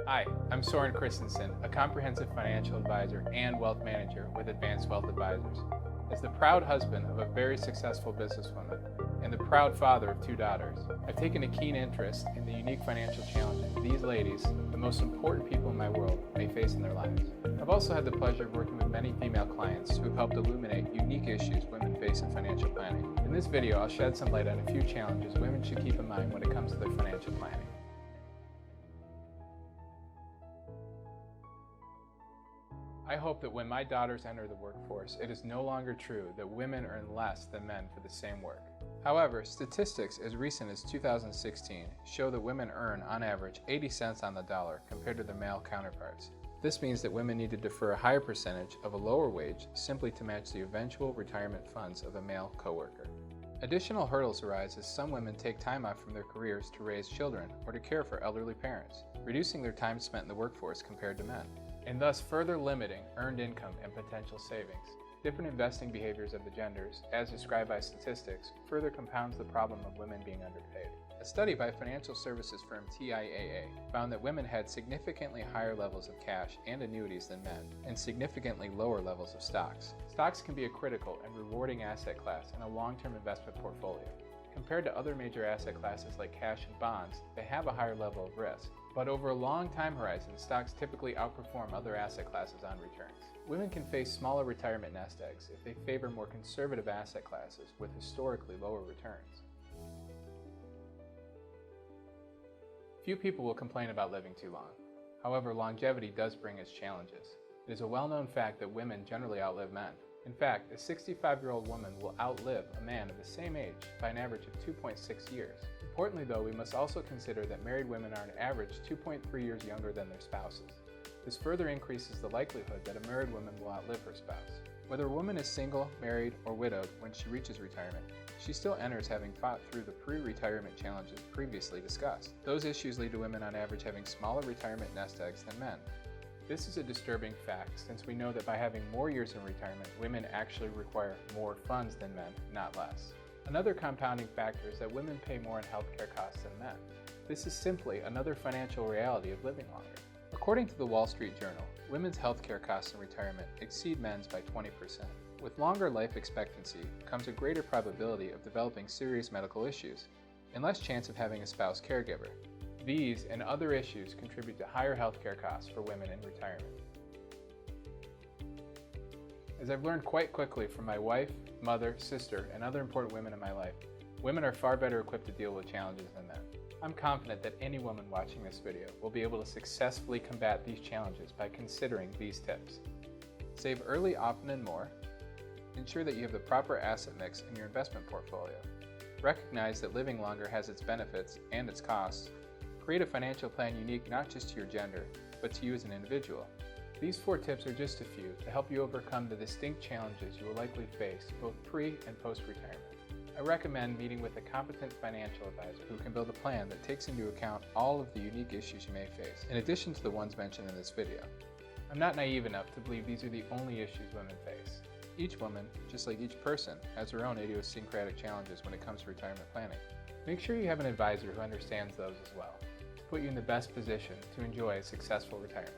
Hi, I'm Soren Christensen, a comprehensive financial advisor and wealth manager with Advanced Wealth Advisors. As the proud husband of a very successful businesswoman and the proud father of two daughters, I've taken a keen interest in the unique financial challenges these ladies, the most important people in my world, may face in their lives. I've also had the pleasure of working with many female clients who have helped illuminate unique issues women face in financial planning. In this video, I'll shed some light on a few challenges women should keep in mind when it comes to their financial planning. I hope that when my daughters enter the workforce, it is no longer true that women earn less than men for the same work. However, statistics as recent as 2016 show that women earn, on average, 80 cents on the dollar compared to their male counterparts. This means that women need to defer a higher percentage of a lower wage simply to match the eventual retirement funds of a male coworker. Additional hurdles arise as some women take time off from their careers to raise children or to care for elderly parents, reducing their time spent in the workforce compared to men, and thus further limiting earned income and potential savings. Different investing behaviors of the genders, as described by statistics, further compounds the problem of women being underpaid. A study by financial services firm TIAA found that women had significantly higher levels of cash and annuities than men, and significantly lower levels of stocks. Stocks can be a critical and rewarding asset class in a long-term investment portfolio. Compared to other major asset classes like cash and bonds, they have a higher level of risk. But over a long time horizon, stocks typically outperform other asset classes on returns. Women can face smaller retirement nest eggs if they favor more conservative asset classes with historically lower returns. Few people will complain about living too long. However, longevity does bring its challenges. It is a well-known fact that women generally outlive men. In fact, a 65-year-old woman will outlive a man of the same age by an average of 2.6 years. Importantly though, we must also consider that married women are on average 2.3 years younger than their spouses. This further increases the likelihood that a married woman will outlive her spouse. Whether a woman is single, married, or widowed when she reaches retirement, she still enters having fought through the pre-retirement challenges previously discussed. Those issues lead to women on average having smaller retirement nest eggs than men. This is a disturbing fact since we know that by having more years in retirement, women actually require more funds than men, not less. Another compounding factor is that women pay more in healthcare costs than men. This is simply another financial reality of living longer. According to the Wall Street Journal, women's healthcare costs in retirement exceed men's by 20%. With longer life expectancy comes a greater probability of developing serious medical issues and less chance of having a spouse caregiver. These and other issues contribute to higher healthcare costs for women in retirement. As I've learned quite quickly from my wife, mother, sister, and other important women in my life, women are far better equipped to deal with challenges than men. I'm confident that any woman watching this video will be able to successfully combat these challenges by considering these tips. Save early, often, and more. Ensure that you have the proper asset mix in your investment portfolio. Recognize that living longer has its benefits and its costs. Create a financial plan unique not just to your gender, but to you as an individual. These 4 tips are just a few to help you overcome the distinct challenges you will likely face both pre- and post-retirement. I recommend meeting with a competent financial advisor who can build a plan that takes into account all of the unique issues you may face, in addition to the ones mentioned in this video. I'm not naive enough to believe these are the only issues women face. Each woman, just like each person, has her own idiosyncratic challenges when it comes to retirement planning. Make sure you have an advisor who understands those as well, to put you in the best position to enjoy a successful retirement.